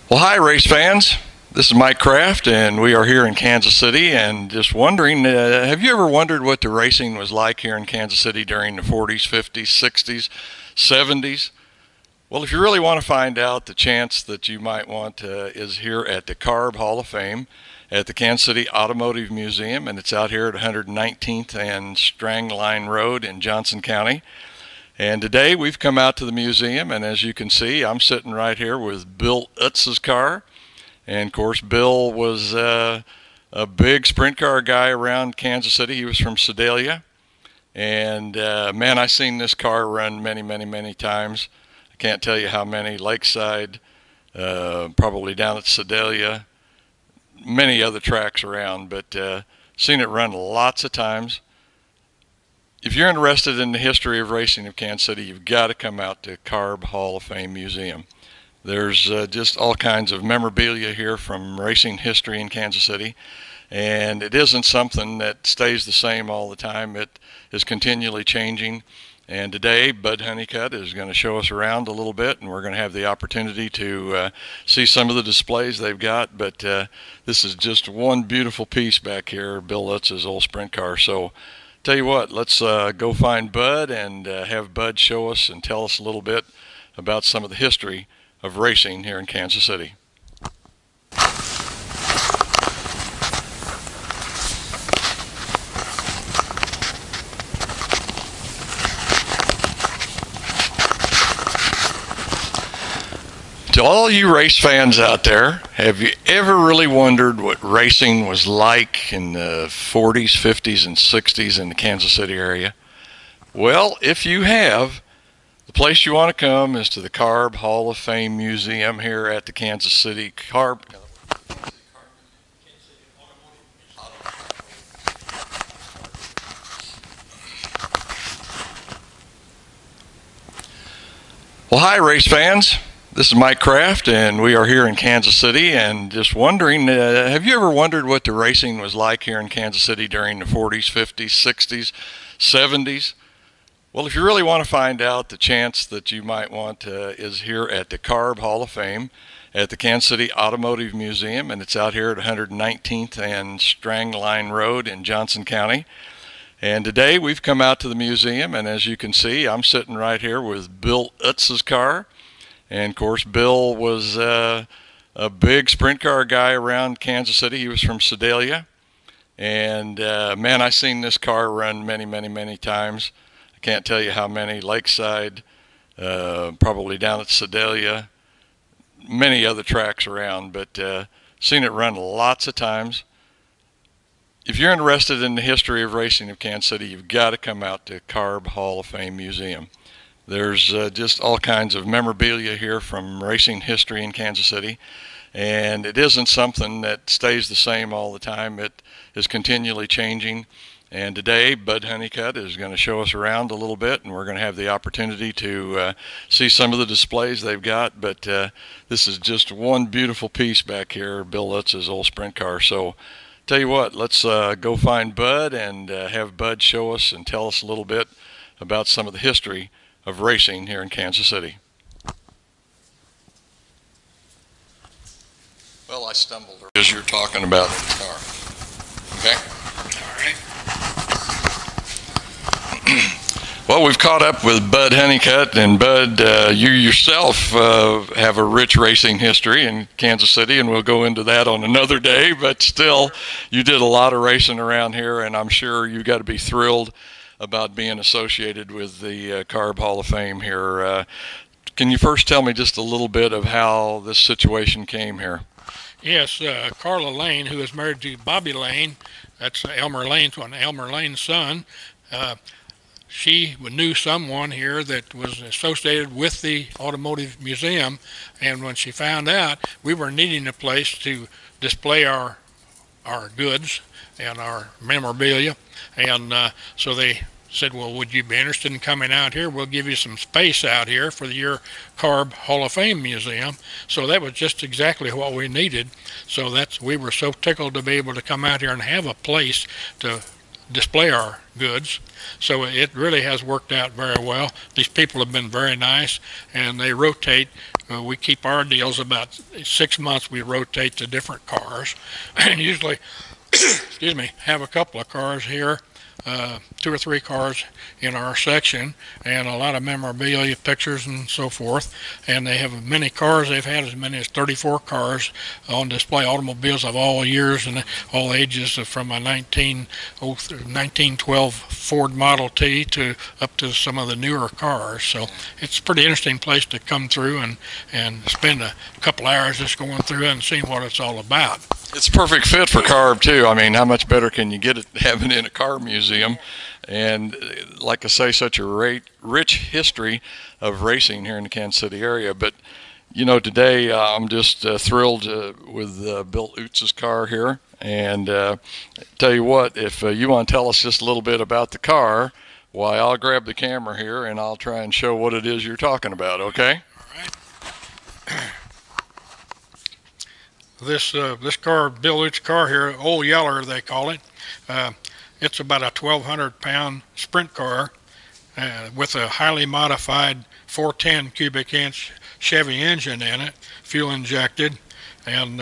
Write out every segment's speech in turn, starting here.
Well, hi, race fans. This is Mike Kraft, and we are here in Kansas City. And just wondering, have you ever wondered what the racing was like here in Kansas City during the 40s, 50s, 60s, 70s? Well, if you really want to find out, the chance that you might want is here at the C.A.R.B. Hall of Fame at the Kansas City Automotive Museum, and it's out here at 119th and Strang Line Road in Johnson County. And today we've come out to the museum, and as you can see, I'm sitting right here with Bill Utz's car. And of course, Bill was a big sprint car guy around Kansas City. He was from Sedalia. And man, I've seen this car run many times. I can't tell you how many. Lakeside, probably down at Sedalia, many other tracks around, but seen it run lots of times. If you're interested in the history of racing of Kansas City, you've got to come out to C.A.R.B. Hall of Fame Museum. There's just all kinds of memorabilia here from racing history in Kansas City, and it isn't something that stays the same all the time. It is continually changing, and today Bud Honeycutt is going to show us around a little bit, and we're going to have the opportunity to see some of the displays they've got. But this is just one beautiful piece back here, Bill Lutz's old sprint car. So tell you what, let's go find Bud and have Bud show us and tell us a little bit about some of the history of racing here in Kansas City. To all you race fans out there, have you ever really wondered what racing was like in the 40s, 50s, and 60s in the Kansas City area? Well, if you have, the place you want to come is to the C.A.R.B. Hall of Fame Museum here at the Kansas City C.A.R.B. Well, hi, race fans. This is Mike Kraft, and we are here in Kansas City. And just wondering, have you ever wondered what the racing was like here in Kansas City during the 40s, 50s, 60s, 70s? Well, if you really want to find out, the chance that you might want is here at the C.A.R.B. Hall of Fame at the Kansas City Automotive Museum, and it's out here at 119th and Strang Line Road in Johnson County. And today we've come out to the museum, and as you can see, I'm sitting right here with Bill Utz's car. And of course, Bill was a big sprint car guy around Kansas City. He was from Sedalia. And man, I've seen this car run many times. I can't tell you how many. Lakeside, probably down at Sedalia, many other tracks around, but seen it run lots of times. If you're interested in the history of racing of Kansas City, you've got to come out to C.A.R.B. Hall of Fame Museum. There's just all kinds of memorabilia here from racing history in Kansas City, and it isn't something that stays the same all the time. It is continually changing. And today, Bud Honeycutt is going to show us around a little bit, and we're going to have the opportunity to see some of the displays they've got. But this is just one beautiful piece back here, Bill Lutz's old sprint car. So tell you what, let's go find Bud and have Bud show us and tell us a little bit about some of the history of racing here in Kansas City. Well, I stumbled as you're talking about the car. Okay? All right. Well, we've caught up with Bud Honeycutt, and Bud, you yourself have a rich racing history in Kansas City, and we'll go into that on another day, but still, you did a lot of racing around here, and I'm sure you got to be thrilled about being associated with the C.A.R.B. Hall of Fame here. Can you first tell me just a little bit of how this situation came here? Yes, Carla Lane, who is married to Bobby Lane, that's Elmer Lane's son. She knew someone here that was associated with the Automotive Museum, and when she found out we were needing a place to display our goods and our memorabilia, and so they said, well, would you be interested in coming out here? We'll give you some space out here for your C.A.R.B. Hall of Fame Museum. So that was just exactly what we needed. So we were so tickled to be able to come out here and have a place to display our goods. So it really has worked out very well. These people have been very nice, and they rotate. We keep our deals about 6 months. We rotate to different cars, and usually, excuse me, have a couple of cars here, 2 or 3 cars in our section, and a lot of memorabilia, pictures, and so forth. And they have many cars. They've had as many as 34 cars on display, automobiles of all years and all ages, from a 1912 Ford Model T to up to some of the newer cars. So it's a pretty interesting place to come through and spend a couple hours just going through and seeing what it's all about. It's a perfect fit for C.A.R.B. too. I mean, how much better can you get it having in a car museum? And like I say, such a rich history of racing here in the Kansas City area. But you know, today I'm just thrilled with Bill Utz's car here. And tell you what, if you want to tell us just a little bit about the car, why, I'll grab the camera here and I'll try and show what it is you're talking about. Okay? All right. This car, Bill Utz's car here, Old Yeller they call it. It's about a 1,200-pound sprint car with a highly modified 410 cubic inch Chevy engine in it, fuel injected, and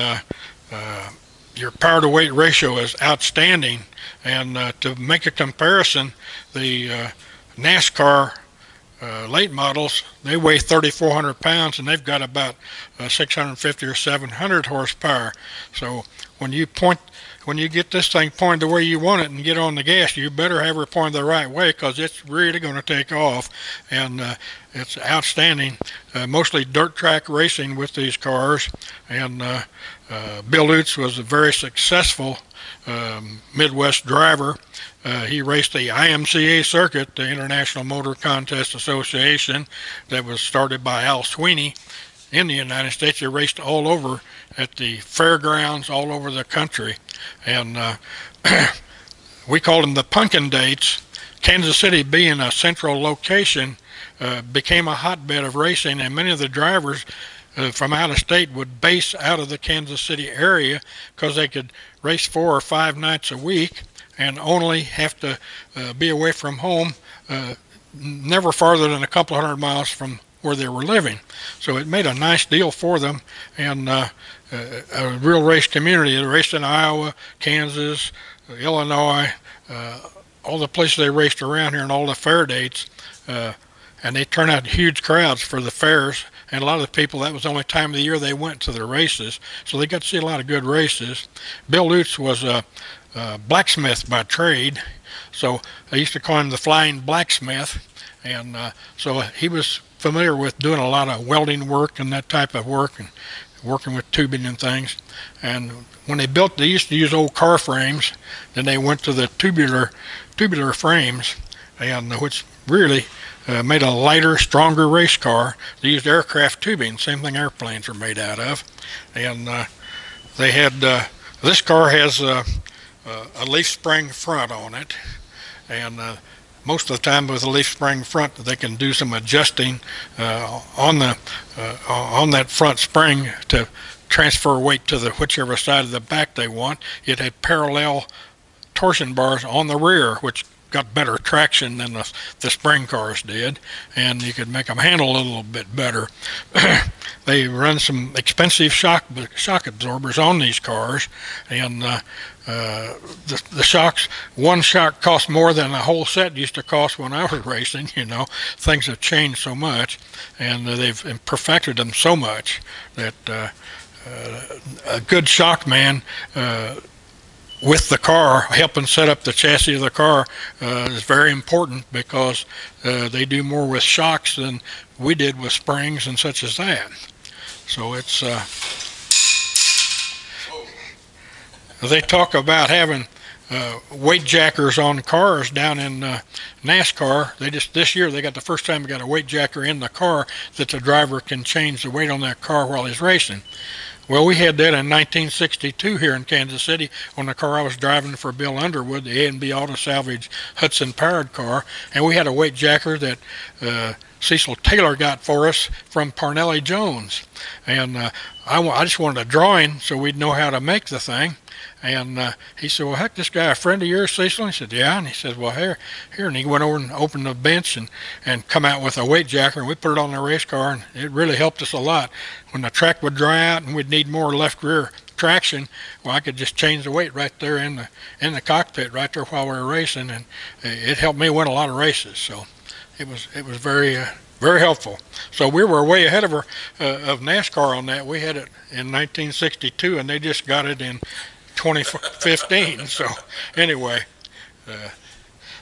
your power to weight ratio is outstanding. And to make a comparison, the NASCAR late models, they weigh 3,400 pounds and they've got about 650 or 700 horsepower. So when you get this thing pointed the way you want it and get on the gas, you better have her pointed the right way, because it's really going to take off. And it's outstanding. Mostly dirt track racing with these cars. And Bill Utz was a very successful Midwest driver. He raced the IMCA circuit, the International Motor Contest Association, that was started by Al Sweeney in the United States. He raced all over at the fairgrounds all over the country. And we called them the pumpkin dates. Kansas City, being a central location, became a hotbed of racing, and many of the drivers from out of state would base out of the Kansas City area because they could race 4 or 5 nights a week and only have to be away from home never farther than a couple hundred miles from where they were living. So it made a nice deal for them, and a real race community. They raced in Iowa, Kansas, Illinois, all the places they raced around here, and all the fair dates. And they turn out huge crowds for the fairs, and a lot of the people, that was the only time of the year they went to the races, so they got to see a lot of good races. Bill Utz was a blacksmith by trade, so I used to call him the Flying Blacksmith, and so he was familiar with doing a lot of welding work and that type of work, and working with tubing and things. And when they used to use old car frames, then they went to the tubular frames, and which really made a lighter, stronger race car. They used aircraft tubing, same thing airplanes are made out of. And they had, this car has a leaf spring front on it, and most of the time with a leaf spring front, they can do some adjusting on that front spring to transfer weight to the whichever side of the back they want. It had parallel torsion bars on the rear, which got better traction than the spring cars did, and you could make them handle a little bit better. They run some expensive shock absorbers on these cars, and the shocks, one shock cost more than a whole set used to cost when I was racing. You know, things have changed so much, and they've perfected them so much that a good shock man with the car, helping set up the chassis of the car, is very important, because they do more with shocks than we did with springs and such as that. So it's they talk about having weight jackers on cars down in NASCAR. This year they got the first time they got a weight jacker in the car that the driver can change the weight on that car while he's racing. Well, we had that in 1962 here in Kansas City on the car I was driving for Bill Underwood, the A&B Auto Salvage Hudson-powered car, and we had a weight jacker that Cecil Taylor got for us from Parnelli Jones. And I just wanted a drawing so we'd know how to make the thing. And he said, well, heck, this guy a friend of yours, Cecil? He said, yeah. And he said, well, here. And he went over and opened the bench and come out with a weight jacker, and we put it on the race car, and it really helped us a lot. When the track would dry out and we'd need more left rear traction, well, I could just change the weight right there in the cockpit right there while we were racing, and it helped me win a lot of races. So it was very very helpful. So we were way ahead of NASCAR on that. We had it in 1962, and they just got it in 2015. So anyway,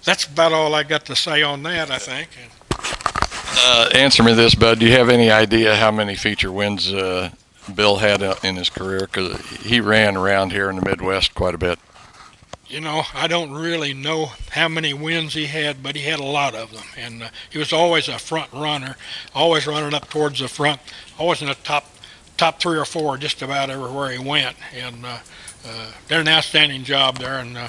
that's about all I got to say on that, I think. Answer me this, Bud. Do you have any idea how many feature wins Bill had in his career? Because he ran around here in the Midwest quite a bit. You know, I don't really know how many wins he had, but he had a lot of them. And he was always a front runner, always running up towards the front, always in the top 3 or 4 just about everywhere he went. And did an outstanding job there, and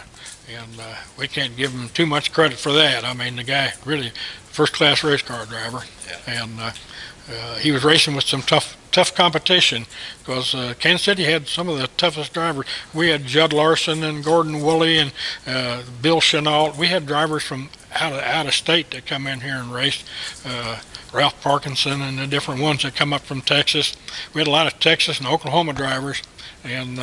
we can't give him too much credit for that. I mean, the guy really first-class race car driver. Yeah. And he was racing with some tough competition, because Kansas City had some of the toughest drivers. We had Judd Larson and Gordon Woolley and Bill Chenault. We had drivers from out of state that come in here and race. Ralph Parkinson and the different ones that come up from Texas. We had a lot of Texas and Oklahoma drivers, and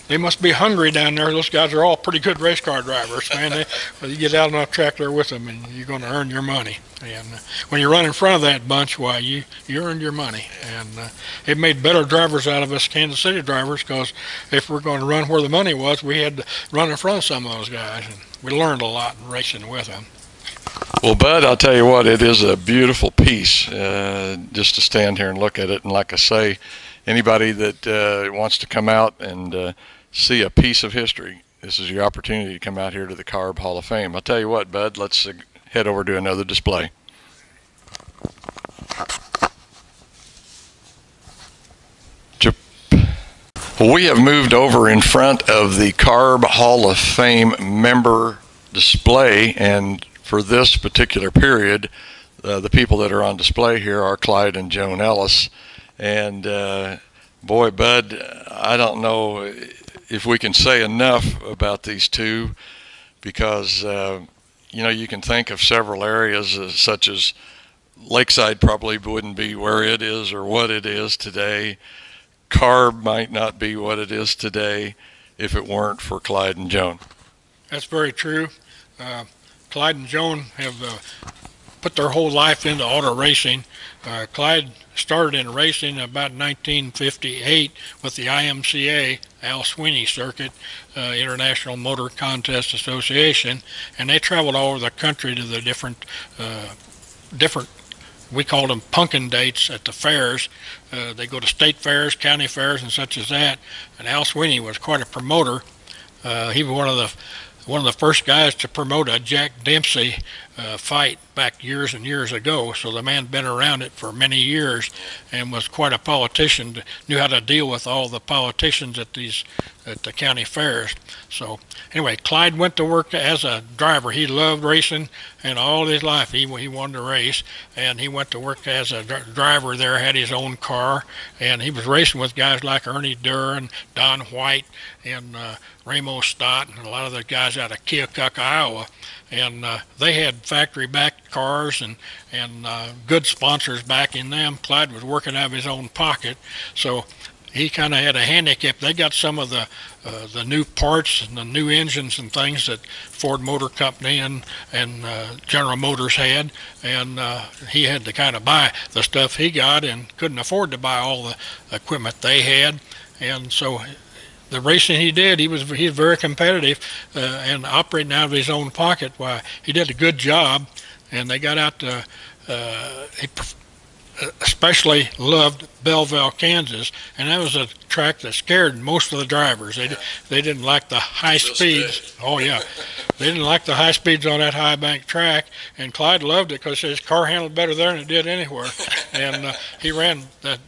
they must be hungry down there. Those guys are all pretty good race car drivers, man. You get out on a track there with them, and you're going to earn your money. And when you run in front of that bunch, why, you earned your money. And it made better drivers out of us Kansas City drivers, because if we're going to run where the money was, we had to run in front of some of those guys. And we learned a lot in racing with them. Well, Bud, I'll tell you what, it is a beautiful piece just to stand here and look at it. And like I say, anybody that wants to come out and see a piece of history, this is your opportunity to come out here to the C.A.R.B. Hall of Fame. I'll tell you what, Bud, let's head over to another display. Well, we have moved over in front of the C.A.R.B. Hall of Fame member display, and for this particular period, the people that are on display here are Clyde and Joan Ellis. And boy, Bud, I don't know if we can say enough about these two, because you know, you can think of several areas such as Lakeside probably wouldn't be where it is or what it is today. C.A.R.B. might not be what it is today if it weren't for Clyde and Joan. That's very true. Clyde and Joan have put their whole life into auto racing. Clyde started in racing about 1958 with the IMCA, Al Sweeney Circuit, International Motor Contest Association, and they traveled all over the country to the different, we called them pumpkin dates at the fairs. They go to state fairs, county fairs, and such as that. And Al Sweeney was quite a promoter. He was one of the first guys to promote a Jack Dempsey fight back years and years ago. So the man been around it for many years and was quite a politician, knew how to deal with all the politicians at the county fairs. So anyway, Clyde went to work as a driver. He loved racing, and all his life he wanted to race, and he went to work as a driver there, had his own car, and he was racing with guys like Ernie Durr and Don White and Ramo Stott and a lot of the guys out of Keokuk, Iowa. And they had factory-backed cars and good sponsors backing them. Clyde was working out of his own pocket, so he kind of had a handicap. They got some of the new parts and the new engines and things that Ford Motor Company and General Motors had, and he had to kind of buy the stuff he got and couldn't afford to buy all the equipment they had. And so the racing he did, he was very competitive and operating out of his own pocket. Why, he did a good job, and they got out to he especially loved Belleville, Kansas, and that was a track that scared most of the drivers. They didn't like the high speeds. Oh yeah, they didn't like the high speeds on that high bank track. And Clyde loved it because his car handled better there than it did anywhere. And he ran.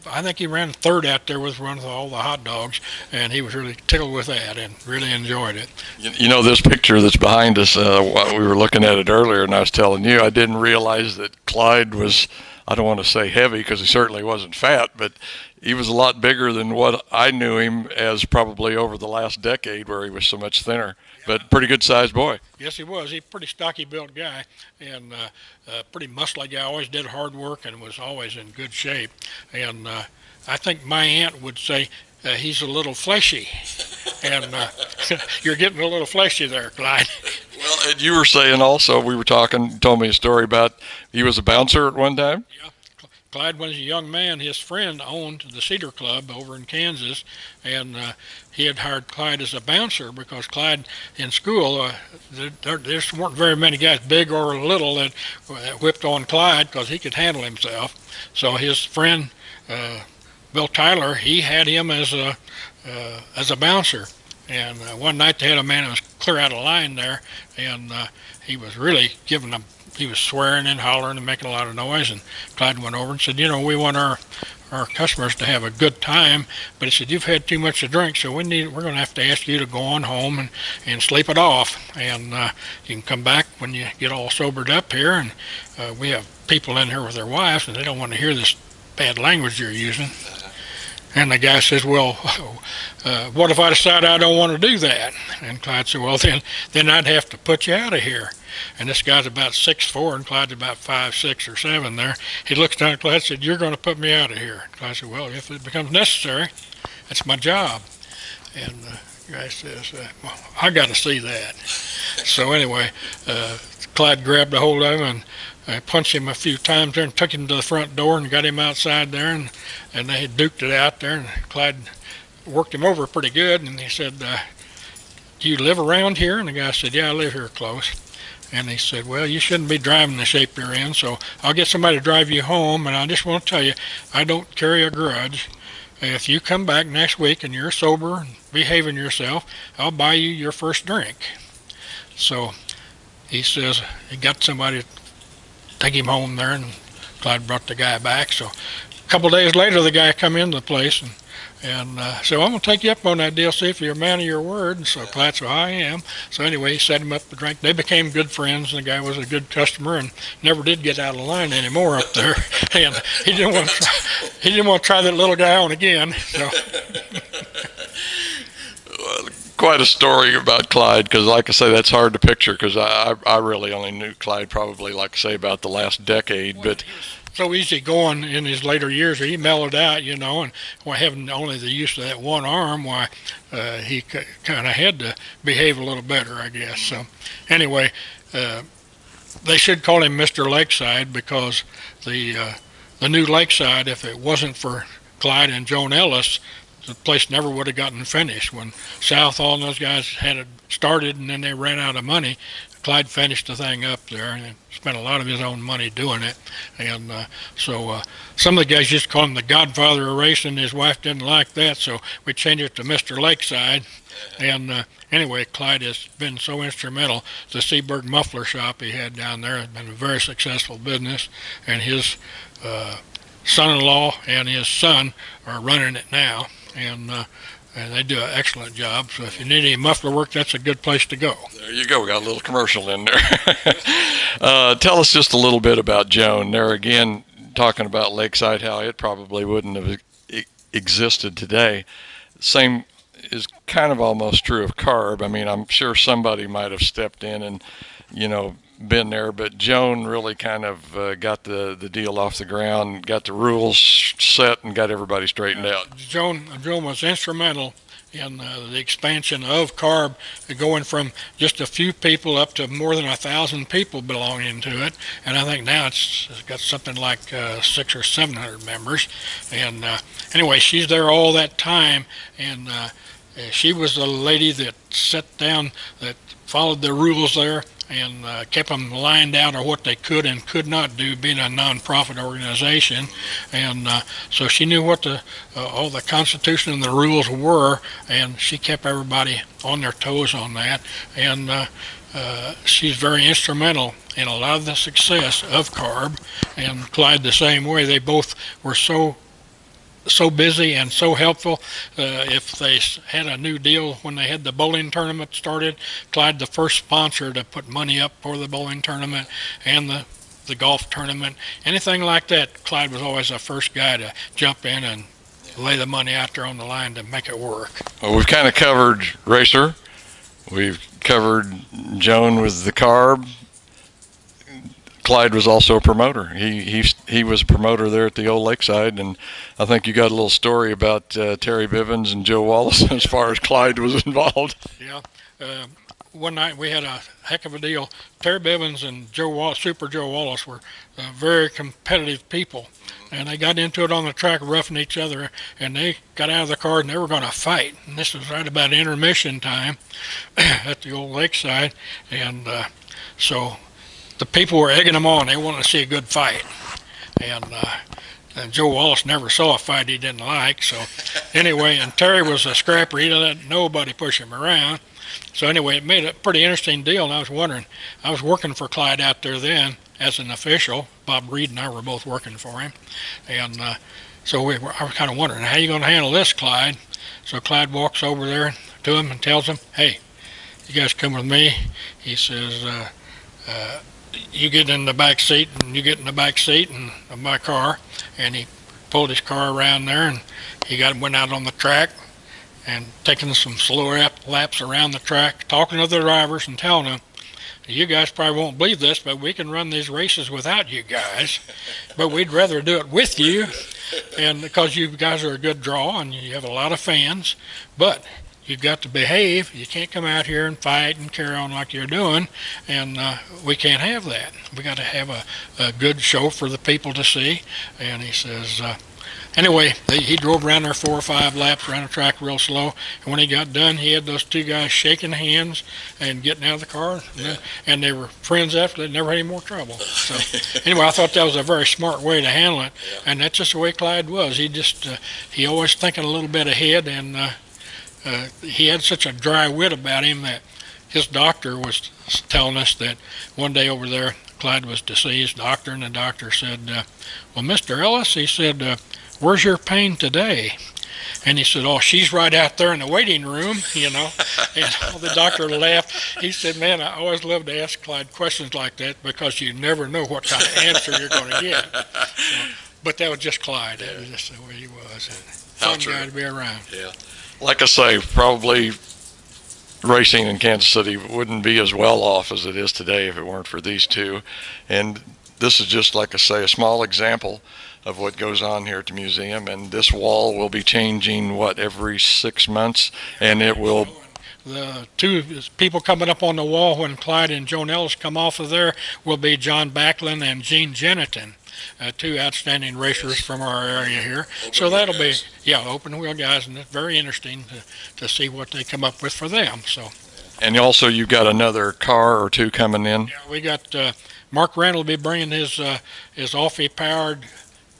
I think he ran third out there with one of all the hot dogs, and he was really tickled with that and really enjoyed it. You know, this picture that's behind us. We were looking at it earlier, and I was telling you I didn't realize that Clyde was I don't want to say heavy because he certainly wasn't fat, but he was a lot bigger than what I knew him as probably over the last decade where he was so much thinner. But pretty good sized boy. Yes, he was. He's a pretty stocky built guy and pretty muscly guy. Always did hard work and was always in good shape. And I think my aunt would say he's a little fleshy. And you're getting a little fleshy there, Clyde. Well, and you were saying also, we were talking, you told me a story about he was a bouncer at one time. Yeah. Clyde, when he was a young man, his friend owned the Cedar Club over in Kansas, and he had hired Clyde as a bouncer because Clyde in school, there weren't very many guys, big or little, that whipped on Clyde because he could handle himself. So his friend, Bill Tyler, he had him as a bouncer. And one night they had a man that was clear out of line there, and he was really giving them. He was swearing and hollering and making a lot of noise. And Clyde went over and said, "You know, we want our customers to have a good time, but he said you've had too much to drink, so we're going to have to ask you to go on home and sleep it off, and you can come back when you get all sobered up here. And we have people in here with their wives, and they don't want to hear this bad language you're using." And the guy says, "Well, what if I decide I don't want to do that?" And Clyde said, "Well, then I'd have to put you out of here." And this guy's about 6'4", and Clyde's about 5, 6, or 7 there. He looks down at Clyde and said, "You're going to put me out of here." And Clyde said, "Well, if it becomes necessary, that's my job." And the guy says, "Well, I got to see that." So anyway, Clyde grabbed a hold of him and I punched him a few times there and took him to the front door and got him outside there, and they had duked it out there, and Clyde worked him over pretty good, and he said, "Do you live around here?" And the guy said, "Yeah, I live here close." And he said, "Well, you shouldn't be driving the shape you're in, so I'll get somebody to drive you home, and I just want to tell you, I don't carry a grudge. If you come back next week and you're sober and behaving yourself, I'll buy you your first drink." So he says he got somebody to take him home there, and Clyde brought the guy back. So a couple of days later, the guy come into the place and said, "Well, I'm going to take you up on that deal, see if you're a man of your word." And so Clyde said, "I am." So anyway, he set him up to drink. They became good friends, and the guy was a good customer and never did get out of line anymore up there. And he didn't want to try that little guy on again. So. Quite a story about Clyde, because like I say, that's hard to picture, because I really only knew Clyde probably, like I say, about the last decade. But so easy going in his later years, he mellowed out, you know, and having only the use of that one arm, he kind of had to behave a little better, I guess. So anyway, they should call him Mr. Lakeside, because the new Lakeside, if it wasn't for Clyde and Joan Ellis, the place never would have gotten finished. When Southall and those guys had it started and then they ran out of money, Clyde finished the thing up there and spent a lot of his own money doing it. And so some of the guys used to call him the Godfather of racing. His wife didn't like that, so we changed it to Mr. Lakeside. And anyway, Clyde has been so instrumental. The Seaberg muffler shop he had down there has been a very successful business, and his son-in-law and his son are running it now. And they do an excellent job. So if you need any muffler work, that's a good place to go. There you go. We got a little commercial in there. Tell us just a little bit about Joan. There again, talking about Lakeside, how it probably wouldn't have existed today. Same is kind of almost true of C.A.R.B. I mean, I'm sure somebody might have stepped in and, you know, been there, but Joan really kind of got the deal off the ground, got the rules set, and got everybody straightened out. Joan was instrumental in the expansion of C.A.R.B., going from just a few people up to more than 1,000 people belonging to it. And I think now it's got something like 600 or 700 members. And anyway, she's there all that time, and she was the lady that set down, that followed the rules there, and kept them lined out of what they could and could not do, being a non-profit organization. And so she knew what all the Constitution and the rules were, and she kept everybody on their toes on that. And she's very instrumental in a lot of the success of C.A.R.B., and Clyde the same way. They both were so busy and so helpful. If they had a new deal when they had the bowling tournament started, Clyde the first sponsor to put money up for the bowling tournament, and the the golf tournament, anything like that, Clyde was always the first guy to jump in and lay the money out there on the line to make it work. Well, we've kind of covered Racer. We've covered Joan with the C.A.R.B. Clyde was also a promoter. He was a promoter there at the old Lakeside, and I think you got a little story about Terry Bivens and Joe Wallace as far as Clyde was involved. Yeah. One night we had a heck of a deal. Terry Bivens and Joe Wallace, Super Joe Wallace, were very competitive people, and they got into it on the track, roughing each other, and they got out of the car and they were going to fight. And this was right about intermission time at the old Lakeside, and so the people were egging them on. They wanted to see a good fight, and Joe Wallace never saw a fight he didn't like. So anyway, and Terry was a scrapper. He didn't let nobody push him around. So anyway, it made a pretty interesting deal, and I was wondering, I was working for Clyde out there then as an official. Bob Reed and I were both working for him, and so I was kind of wondering, how are you going to handle this, Clyde? So Clyde walks over there to him and tells him, hey, you guys come with me. He says, you get in the back seat, and you get in the back seat of my car. And he pulled his car around there, and he went out on the track and taking some slow laps around the track, talking to the drivers and telling them, you guys probably won't believe this, but we can run these races without you guys, but we'd rather do it with you, and because you guys are a good draw and you have a lot of fans, but you've got to behave. You can't come out here and fight and carry on like you're doing, and we can't have that. We got to have a good show for the people to see. And he says, anyway, he drove around there 4 or 5 laps around the track real slow, and when he got done, he had those 2 guys shaking hands and getting out of the car, and they were friends after that, never had any more trouble. So anyway, I thought that was a very smart way to handle it, and that's just the way Clyde was. He always thinking a little bit ahead, and he had such a dry wit about him that his doctor was telling us that one day over there, Clyde was to see his doctor, and the doctor said, well, Mr. Ellis, he said, where's your pain today? And he said, oh, she's right out there in the waiting room, And the doctor laughed. He said, man, I always love to ask Clyde questions like that because you never know what kind of answer you're going to get. But that was just Clyde. That was just the way he was. Fun guy to be around. Yeah. Like I say, probably racing in Kansas City wouldn't be as well off as it is today if it weren't for these two. And this is just, like I say, a small example of what goes on here at the museum. And this wall will be changing, every 6 months, and it will... The 2 people coming up on the wall when Clyde and Joan Ellis come off of there will be John Backlund and Gene Jeniton. 2 outstanding racers from our area here. So that'll be, open wheel guys, and it's very interesting to see what they come up with for them. So. And also you've got another car or 2 coming in? Yeah, we got Mark Randall will be bringing his Offie-powered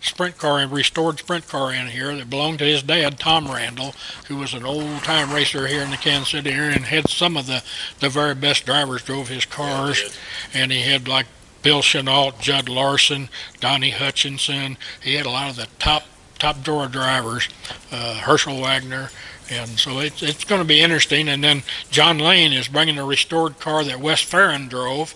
sprint car and restored sprint car in here that belonged to his dad, Tom Randall, who was an old-time racer here in the Kansas City area and had some of the very best drivers drove his cars, and he had like Bill Chenault, Judd Larson, Donnie Hutchinson. He had a lot of the top drawer drivers, Herschel Wagner, and so it's going to be interesting. And then John Lane is bringing a restored car that Wes Farron drove,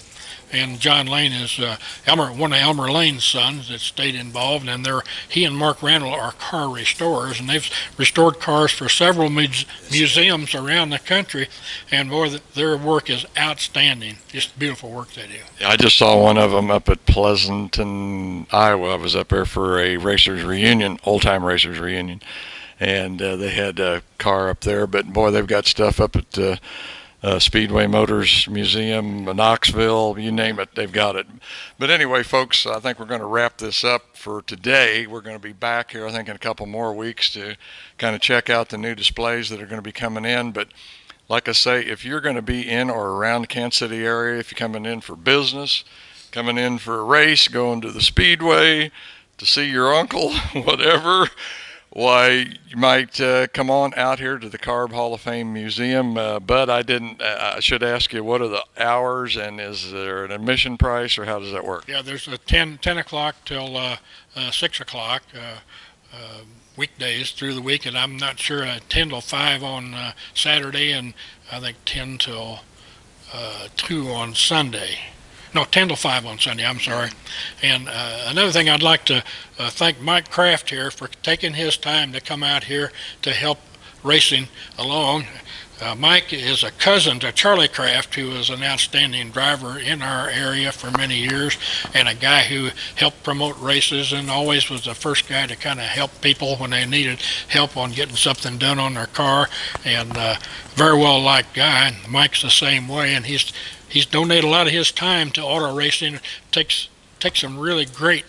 and John Lane is one of Elmer Lane's sons that stayed involved, and he and Mark Randall are car restorers, and they've restored cars for several museums around the country, and boy, their work is outstanding. Just beautiful work they do. Yeah, I just saw one of them up at Pleasanton, Iowa. I was up there for a racers reunion, old-time racers reunion, and they had a car up there, but boy, they've got stuff up at Speedway Motors Museum, Knoxville, you name it, they've got it. But anyway, folks, I think we're going to wrap this up for today. We're going to be back here, I think, in a couple more weeks to kind of check out the new displays that are going to be coming in. But like I say, if you're going to be in or around the Kansas City area, if you're coming in for business, coming in for a race, going to the Speedway, to see your uncle, whatever, why, you might come on out here to the C.A.R.B. Hall of Fame Museum. But I should ask you, what are the hours, and is there an admission price, or how does that work? Yeah, there's a 10 o'clock till 6 o'clock weekdays through the week, and I'm not sure, 10 till 5 on Saturday, and I think 10 till 2 on Sunday. No, 10 till 5 on Sunday, I'm sorry. And another thing, I'd like to thank Mike Kraft here for taking his time to come out here to help racing along. Mike is a cousin to Charlie Kraft, who was an outstanding driver in our area for many years, and a guy who helped promote races and always was the first guy to kind of help people when they needed help on getting something done on their car, and very well liked guy. And Mike's the same way, and he's donated a lot of his time to auto racing. Takes some really great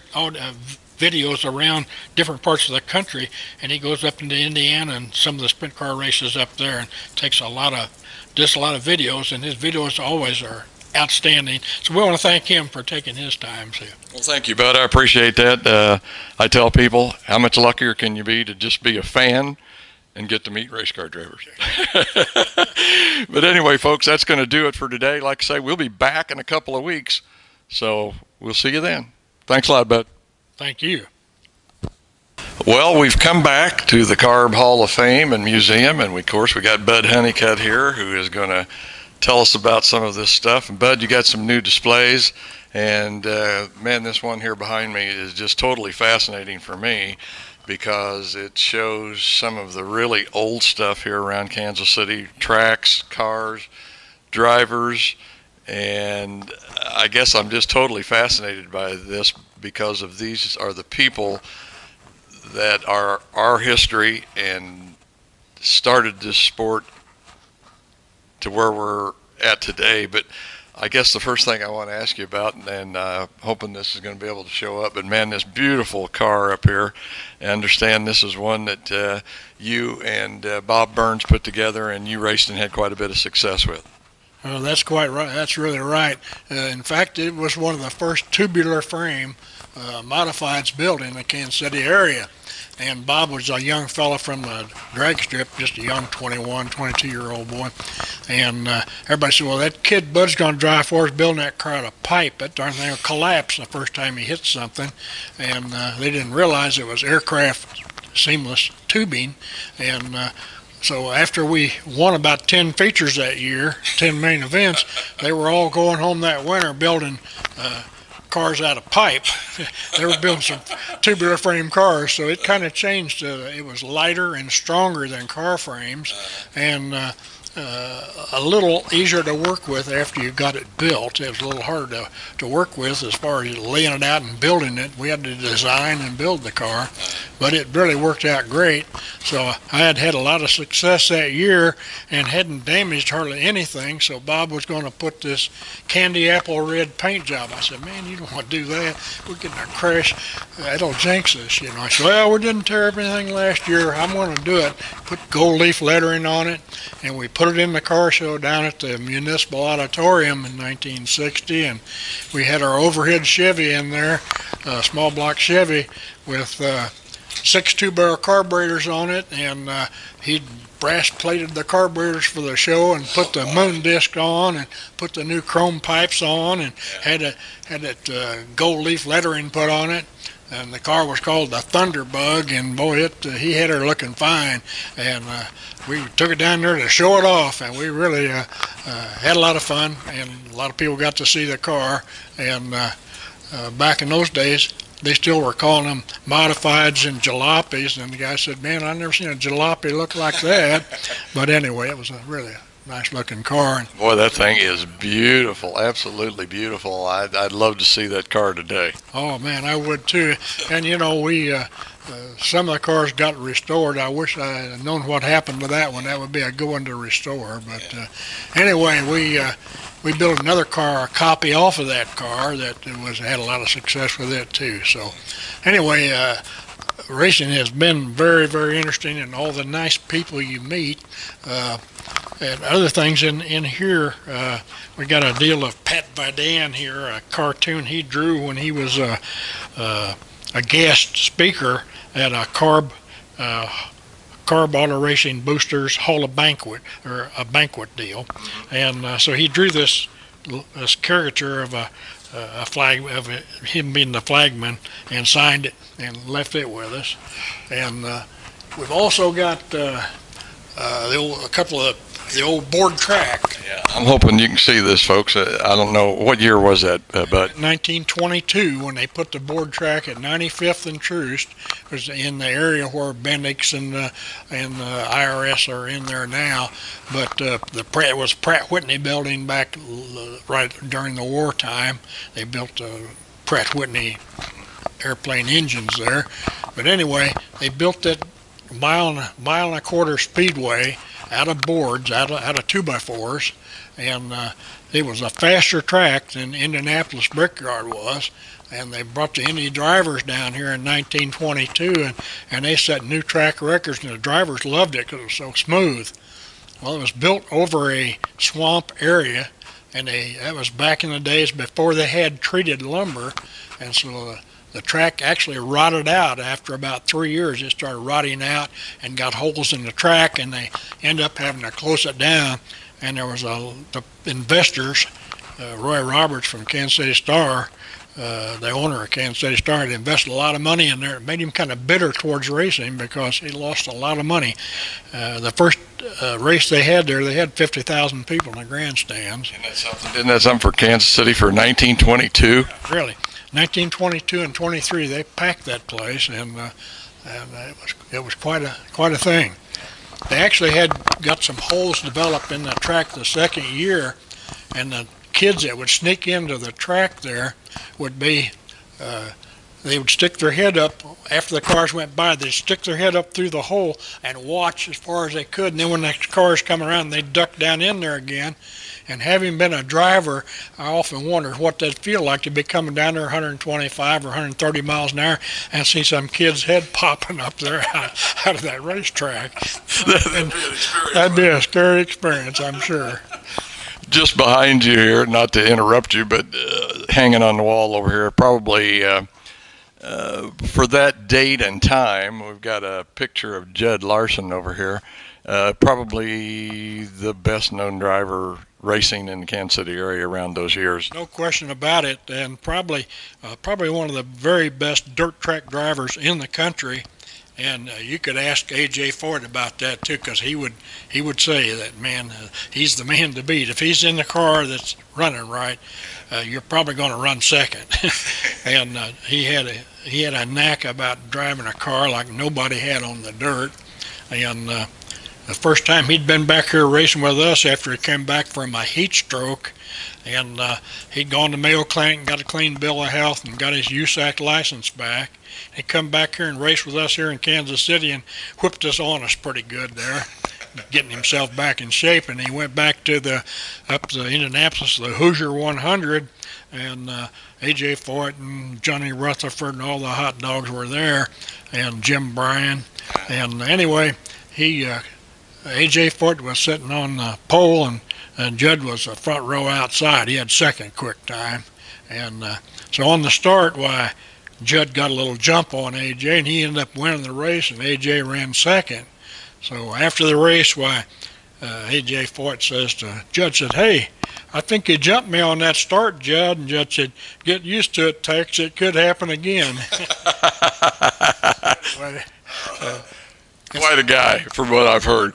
videos around different parts of the country, and he goes up into Indiana and some of the sprint car races up there and takes a lot of videos, and his videos always are outstanding. So we want to thank him for taking his time too. Well, thank you, Bud. I appreciate that. I tell people, how much luckier can you be to just be a fan and get to meet race car drivers? But anyway, folks, that's going to do it for today. Like I say, we'll be back in a couple of weeks, so we'll see you then. Thanks a lot, Bud. Thank you. Well, we've come back to the C.A.R.B. Hall of Fame and Museum, and of course we got Bud Honeycutt here, who is going to tell us about some of this stuff. And Bud, you got some new displays, and man, this one here behind me is just totally fascinating for me, because it shows some of the really old stuff here around Kansas City: tracks, cars, drivers. And I guess I'm just totally fascinated by this, because of these are the people that are our history and started this sport to where we're at today. But I guess the first thing I want to ask you about, and hoping this is going to be able to show up, but man, this beautiful car up here, I understand this is one that you and Bob Burns put together, and you raced and had quite a bit of success with. Oh, that's quite right. That's really right. In fact, it was one of the first tubular frame modifieds built in the Kansas City area. And Bob was a young fella from the drag strip, just a young 21, 22-year-old boy. And everybody said, well, that kid Bud's going to drive for us building that car out of pipe. That darn thing will collapse the first time he hits something. And they didn't realize it was aircraft seamless tubing. And so after we won about 10 features that year, 10 main events, they were all going home that winter building cars out of pipe. They were building some tubular frame cars, so it kind of changed. It was lighter and stronger than car frames, and a little easier to work with after you got it built. It was a little harder to work with as far as laying it out and building it. We had to design and build the car, but it really worked out great. So I had a lot of success that year and hadn't damaged hardly anything. So Bob was going to put this candy apple red paint job. I said, man, you don't want to do that. We're getting a crash. It'll jinx us, you know. I said, well, we didn't tear up anything last year. I'm going to do it. Put gold leaf lettering on it, and we put it in the car show down at the Municipal Auditorium in 1960, and we had our overhead Chevy in there, a small block Chevy with 6 two-barrel carburetors on it, and he brass plated the carburetors for the show and put the moon disc on and put the new chrome pipes on and had that gold leaf lettering put on it. And the car was called the Thunderbug, and boy, he had her looking fine. And we took it down there to show it off, and we really had a lot of fun, and a lot of people got to see the car. And back in those days, they still were calling them modifieds and jalopies, and the guy said, man, I've never seen a jalopy look like that. But anyway, it was a really nice looking car. Boy, that thing is beautiful, absolutely beautiful. I'd love to see that car today. Oh man, I would too. And you know, we some of the cars got restored. I wish I had known what happened to that one. That would be a good one to restore. But anyway, we built another car, a copy off of that car that had a lot of success with it too. So anyway, racing has been very, very interesting, and all the nice people you meet. And other things in here, we got a deal of Pat Vidan here, a cartoon he drew when he was a guest speaker at a C.A.R.B. Auto Racing Boosters Hall of Banquet, or a banquet deal. And so he drew this caricature of a flag, of him being the flagman, and signed it and left it with us. And we've also got a couple of The old board track. Yeah, I'm hoping you can see this, folks. I don't know what year was that, but 1922, when they put the board track at 95th and Troost, was in the area where Bendix and IRS are in there now. But it was Pratt Whitney building back right during the wartime. They built Pratt Whitney airplane engines there. But anyway, they built that mile and a quarter speedway out of boards, out of 2x4s, and it was a faster track than Indianapolis Brickyard was. And they brought the Indy drivers down here in 1922, and they set new track records, and the drivers loved it because it was so smooth. Well, it was built over a swamp area, and that was back in the days before they had treated lumber, and so the track actually rotted out after about 3 years. It started rotting out and got holes in the track, and they ended up having to close it down. And there was the investors, Roy Roberts from Kansas City Star, the owner of Kansas City Star, had invested a lot of money in there. It made him kind of bitter towards racing because he lost a lot of money. The first race they had there, they had 50,000 people in the grandstands. Isn't that something for Kansas City for 1922? Really. 1922 and 23, they packed that place, and it was quite a thing. They actually had got some holes developed in the track the second year, and the kids that would sneak into the track there would be, they would stick their head up after the cars went by. They'd stick their head up through the hole and watch as far as they could, and then when the cars come around, they'd duck down in there again. And having been a driver, I often wondered what that'd feel like to be coming down there 125 or 130 miles an hour and see some kid's head popping up there out of that racetrack. That'd be a scary experience, I'm sure. Just behind you here, not to interrupt you, but hanging on the wall over here, probably for that date and time, we've got a picture of Judd Larson over here. Probably the best known driver racing in the Kansas City area around those years. No question about it, and probably one of the very best dirt track drivers in the country. And you could ask A.J. Ford about that too, because he would say that, man, he's the man to beat. If he's in the car that's running right, you're probably going to run second. And he had a knack about driving a car like nobody had on the dirt. And the first time he'd been back here racing with us after he came back from a heat stroke, and he'd gone to Mayo Clinic and got a clean bill of health and got his USAC license back. He come back here and raced with us here in Kansas City and whipped us on us pretty good there, getting himself back in shape. And he went back to up to Indianapolis, the Hoosier 100, and A.J. Foyt and Johnny Rutherford and all the hot dogs were there, and Jim Bryan. And anyway, A.J. Foyt was sitting on the pole, and Judd was the front row outside. He had second quick time. And so on the start, Judd got a little jump on A.J., and he ended up winning the race, and A.J. ran second. So after the race, A.J. Foyt says to Judd, said, "Hey, I think you jumped me on that start, Judd." And Judd said, "Get used to it, Tex. It could happen again." Quite a guy, from what I've heard.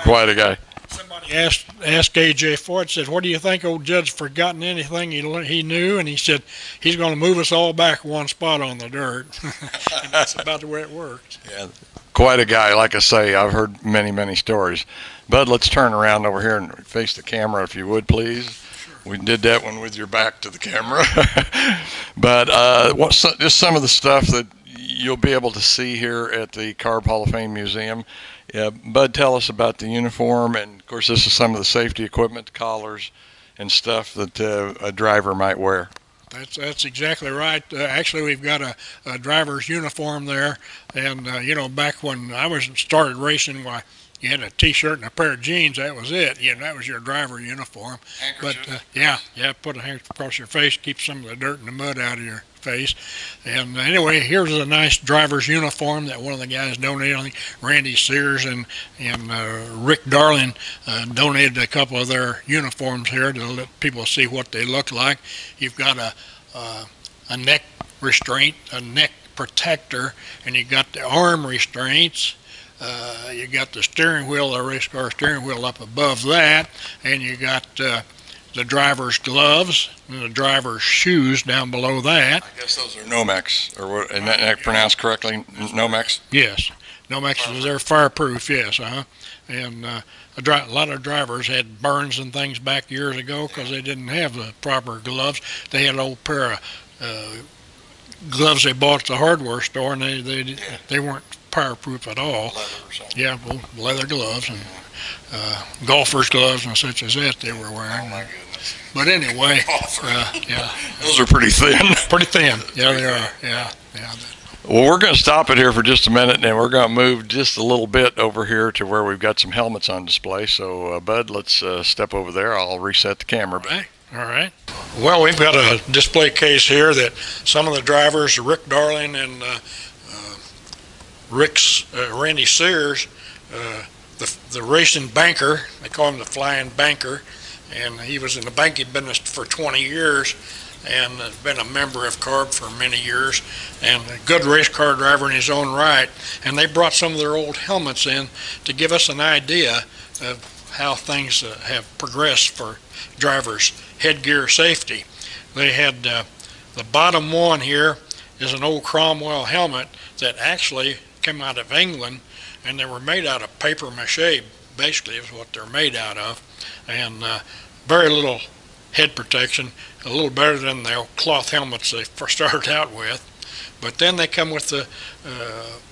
Quite a guy. Somebody asked A.J. Foyt, said, "What do you think old Judd's forgotten anything he knew?" And he said, "He's going to move us all back one spot on the dirt." And that's about the way it worked. Yeah, quite a guy. Like I say, I've heard many, many stories. Bud, let's turn around over here and face the camera, if you would, please. Sure. We did that one with your back to the camera. But just some of the stuff that you'll be able to see here at the C.A.R.B. Hall of Fame Museum. Bud, tell us about the uniform, and of course this is some of the safety equipment, collars and stuff that a driver might wear. That's exactly right. Actually, we've got a driver's uniform there, and back when I started racing, you had a T-shirt and a pair of jeans. That was it. That was your driver uniform. But put a handkerchief across your face, keep some of the dirt and the mud out of your face. And anyway, here's a nice driver's uniform that one of the guys donated. I think Randy Sears and Rick Darling donated a couple of their uniforms here to let people see what they look like. You've got a neck restraint, a neck protector, and you've got the arm restraints. You got the steering wheel, the race car steering wheel up above that, and you got the driver's gloves and the driver's shoes down below that. I guess those are Nomex, or what? And that pronounced correctly, Nomex. Yes, Nomex is their fireproof. Yes, and a lot of drivers had burns and things back years ago because they didn't have the proper gloves. They had an old pair of gloves they bought at the hardware store, and they weren't fireproof at all. Leather or something. Yeah, well, leather gloves and golfers' gloves and such as that they were wearing. Oh my goodness. But anyway, yeah, Those are pretty thin. pretty thin. Yeah, they are. Yeah. Well, we're going to stop it here for just a minute, and we're going to move just a little bit over here to where we've got some helmets on display. So, Bud, let's step over there. I'll reset the camera. All right. Well, we've got a display case here that some of the drivers, Rick Darling and Randy Sears, the racing banker, they call him the flying banker, and he was in the banking business for 20 years and has been a member of C.A.R.B. for many years and a good race car driver in his own right. And they brought some of their old helmets in to give us an idea of how things have progressed for drivers' headgear safety. They had the bottom one here is an old Cromwell helmet that actually came out of England, and they were made out of paper mache, basically is what they're made out of, and very little head protection, a little better than the old cloth helmets they first started out with. But then they come with the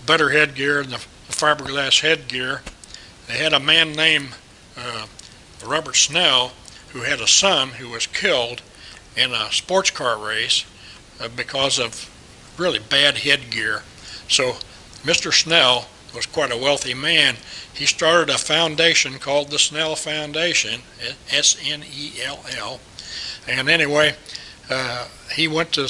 better headgear and the fiberglass headgear. They had a man named Robert Snell who had a son who was killed in a sports car race because of really bad headgear. So Mr. Snell was quite a wealthy man. He started a foundation called the Snell Foundation, S-N-E-L-L. And anyway, he went to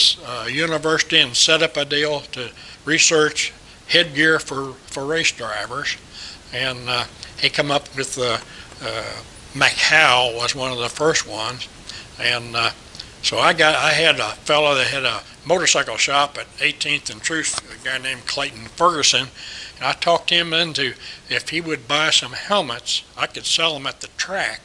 university and set up a deal to research headgear for race drivers. And he come up with McHowell was one of the first ones. And so I had a fellow that had a motorcycle shop at 18th and Truth, a guy named Clayton Ferguson, and I talked him into if he would buy some helmets, I could sell them at the track,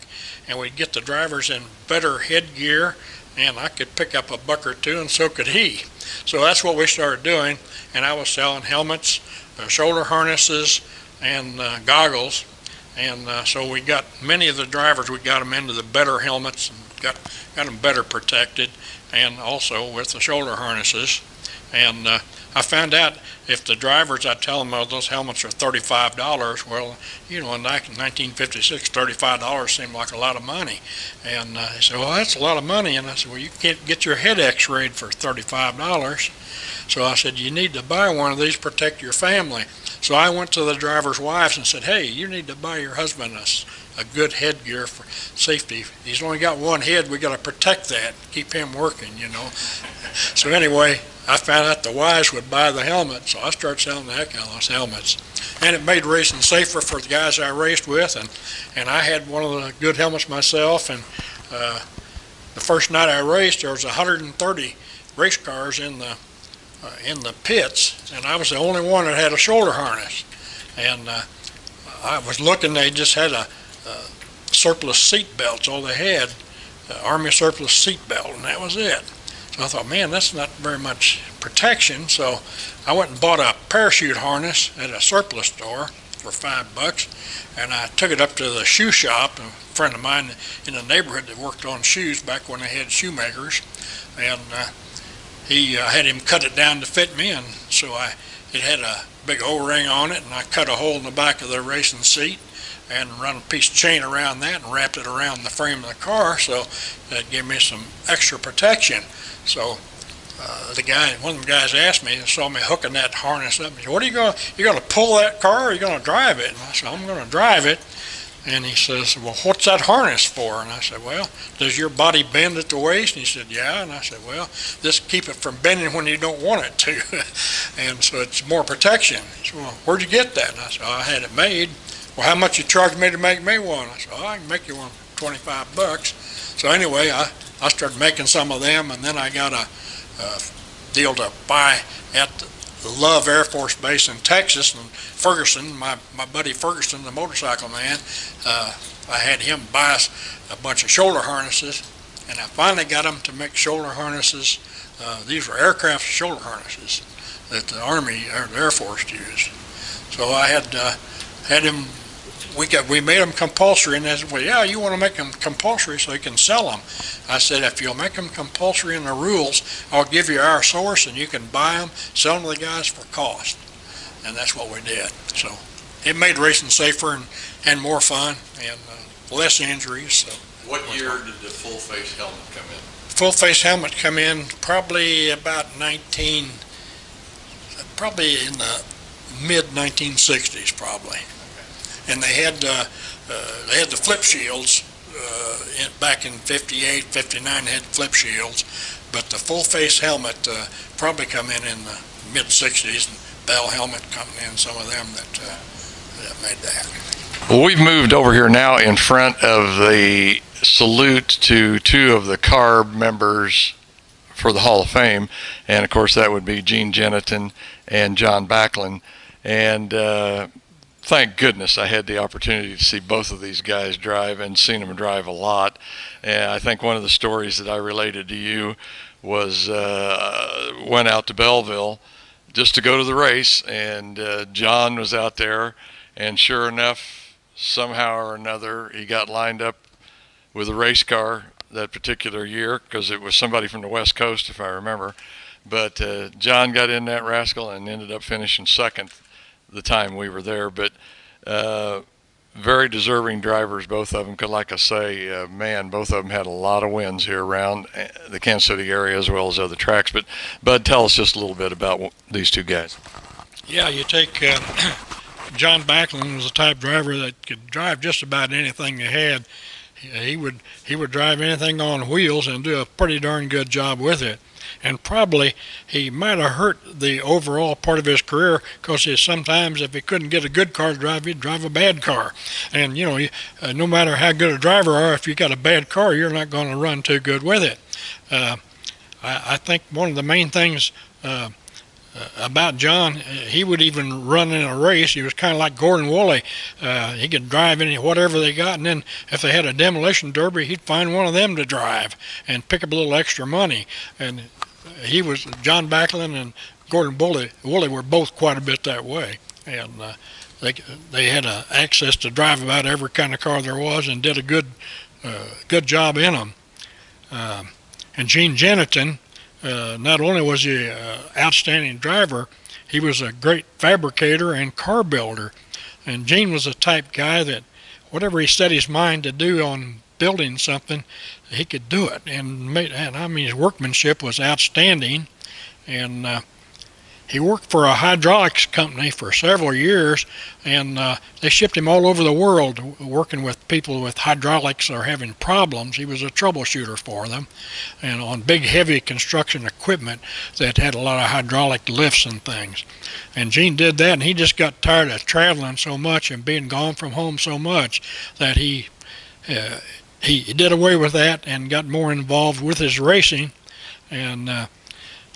and we'd get the drivers in better headgear, and I could pick up a buck or two, and so could he. So that's what we started doing, and I was selling helmets, shoulder harnesses, and goggles, and so we got many of the drivers, we got them into the better helmets, and got them better protected, and also with the shoulder harnesses. And I found out if the drivers, I tell them, oh, those helmets are $35. Well, you know, in 1956, $35 seemed like a lot of money. And they said, well, that's a lot of money. And I said, well, you can't get your head x-rayed for $35. So I said, you need to buy one of these, protect your family. So I went to the drivers' wives and said, hey, you need to buy your husband a good headgear for safety. He's only got one head. We got to protect that, keep him working, you know. So anyway, I found out the wives would buy the helmet, so I started selling the heck out of those helmets. And it made racing safer for the guys I raced with, and I had one of the good helmets myself. And the first night I raced, there was 130 race cars in the pits, and I was the only one that had a shoulder harness. And I was looking, they just had a surplus seat belts, all they had, Army surplus seat belt, and that was it. So I thought, man, that's not very much protection. So I went and bought a parachute harness at a surplus store for $5, and I took it up to the shoe shop, a friend of mine in the neighborhood that worked on shoes back when they had shoemakers, and he had him cut it down to fit me, and so it had a big O-ring on it, and I cut a hole in the back of the racing seat and run a piece of chain around that and wrapped it around the frame of the car, so that gave me some extra protection. So one of the guys asked me, saw me hooking that harness up, and he said, what are you going to pull that car, or are you going to drive it? And I said, I'm going to drive it. And he says, well, what's that harness for? And I said, well, does your body bend at the waist? And he said, yeah. And I said, well, this keep it from bending when you don't want it to. And so it's more protection. He said, well, where'd you get that? And I said, I had it made. Well, how much you charge me to make me one? I said, I can make you one for $25. So anyway, I started making some of them, and then I got a deal to buy at Love Air Force Base in Texas, and Ferguson, my buddy Ferguson, the motorcycle man, I had him buy us a bunch of shoulder harnesses, and I finally got him to make shoulder harnesses. These were aircraft shoulder harnesses that the Army or the Air Force used. So I had him. We made them compulsory, and they said, "Well, yeah, you want to make them compulsory so you can sell them." I said, "If you'll make them compulsory in the rules, I'll give you our source, and you can buy them, sell them to the guys for cost." And that's what we did. So it made racing safer and more fun and less injuries. So. What year did the full face helmet come in? Full face helmet come in probably about probably in the mid 1960s probably. And they had the flip shields back in 58, 59. They had flip shields, but the full face helmet probably come in the mid 60s. And Bell helmet coming in, some of them that made that. Well, we've moved over here now in front of the salute to two of the C.A.R.B. members for the Hall of Fame, and of course that would be Gene Jeniton and John Backlund. And thank goodness I had the opportunity to see both of these guys drive, and seen them drive a lot. And I think one of the stories that I related to you was went out to Belleville just to go to the race, and John was out there, and sure enough, somehow or another, he got lined up with a race car that particular year, because it was somebody from the West Coast, if I remember. But John got in that rascal and ended up finishing second the time we were there. But very deserving drivers, both of them. Because like I say, man, both of them had a lot of wins here around the Kansas City area as well as other tracks. But Bud, tell us just a little bit about these two guys. Yeah, you take John Backlund was the type of driver that could drive just about anything they had. He would drive anything on wheels and do a pretty darn good job with it. And probably he might have hurt the overall part of his career, because sometimes if he couldn't get a good car to drive, he'd drive a bad car. And you know, no matter how good a driver you are, if you got a bad car, you're not going to run too good with it. I think one of the main things about John, he would even run in a race. He was kind of like Gordon Woolley. He could drive any whatever they got, and then if they had a demolition derby, he'd find one of them to drive and pick up a little extra money. And John Backlund and Gordon Woolley were both quite a bit that way. And they had access to drive about every kind of car there was, and did a good job in them. And Gene Jeniton, not only was he an outstanding driver, he was a great fabricator and car builder. And Gene was the type guy that whatever he set his mind to do on building something, he could do it. And I mean, his workmanship was outstanding. And he worked for a hydraulics company for several years, and they shipped him all over the world working with people with hydraulics or having problems. He was a troubleshooter for them, and on big heavy construction equipment that had a lot of hydraulic lifts and things. And Gene did that, and he just got tired of traveling so much and being gone from home so much that he did away with that and got more involved with his racing. And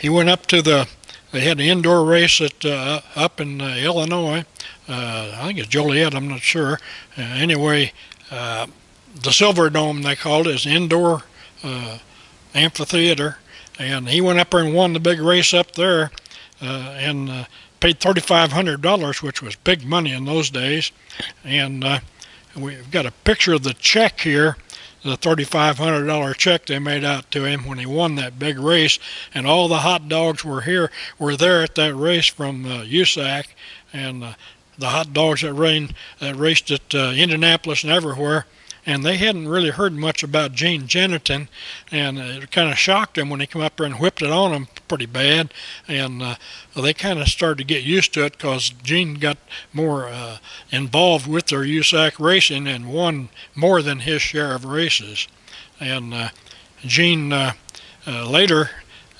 he went up to they had an indoor race up in Illinois. I think it's Joliet, I'm not sure. Anyway, the Silver Dome, they called it, is an indoor amphitheater. And he went up there and won the big race up there, and paid $3,500, which was big money in those days. And we've got a picture of the check here, the $3,500 check they made out to him when he won that big race. And all the hot dogs were there at that race from USAC, and the hot dogs that raced at Indianapolis and everywhere. And they hadn't really heard much about Gene Jeniton, and it kind of shocked them when he came up there and whipped it on them pretty bad. And they kind of started to get used to it, because Gene got more involved with their USAC racing and won more than his share of races. And Gene later,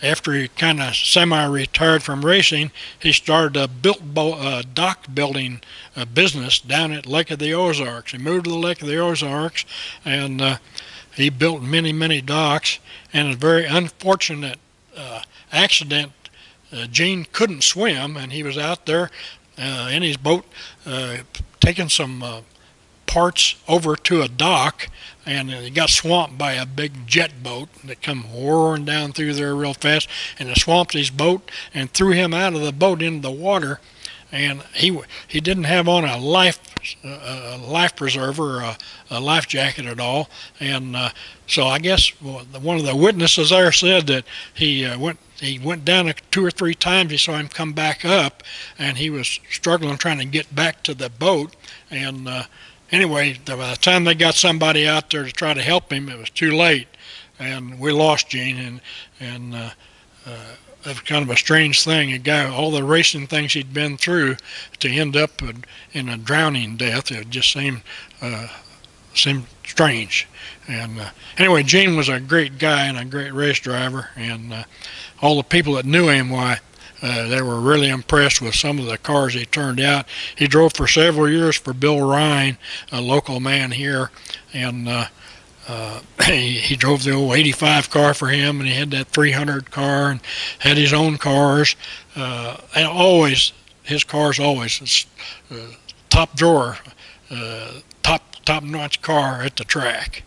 after he kind of semi-retired from racing, he started a dock building business down at Lake of the Ozarks. He moved to the Lake of the Ozarks, and he built many, many docks. And a very unfortunate accident Gene couldn't swim, and he was out there in his boat taking some parts over to a dock, and he got swamped by a big jet boat that come roaring down through there real fast, and it swamped his boat and threw him out of the boat into the water. And he didn't have on a life preserver or a life jacket at all, and so I guess one of the witnesses there said that he went down 2 or 3 times. He saw him come back up, and he was struggling trying to get back to the boat. And anyway, by the time they got somebody out there to try to help him, it was too late, and we lost Gene. And it was kind of a strange thing. A guy, all the racing things he'd been through, to end up in a drowning death, it just seemed strange. And anyway, Gene was a great guy and a great race driver, and all the people that knew him, why, they were really impressed with some of the cars he turned out. He drove for several years for Bill Ryan, a local man here, and he drove the old 85 car for him, and he had that 300 car, and had his own cars, and always, his cars always top drawer, top-notch car at the track.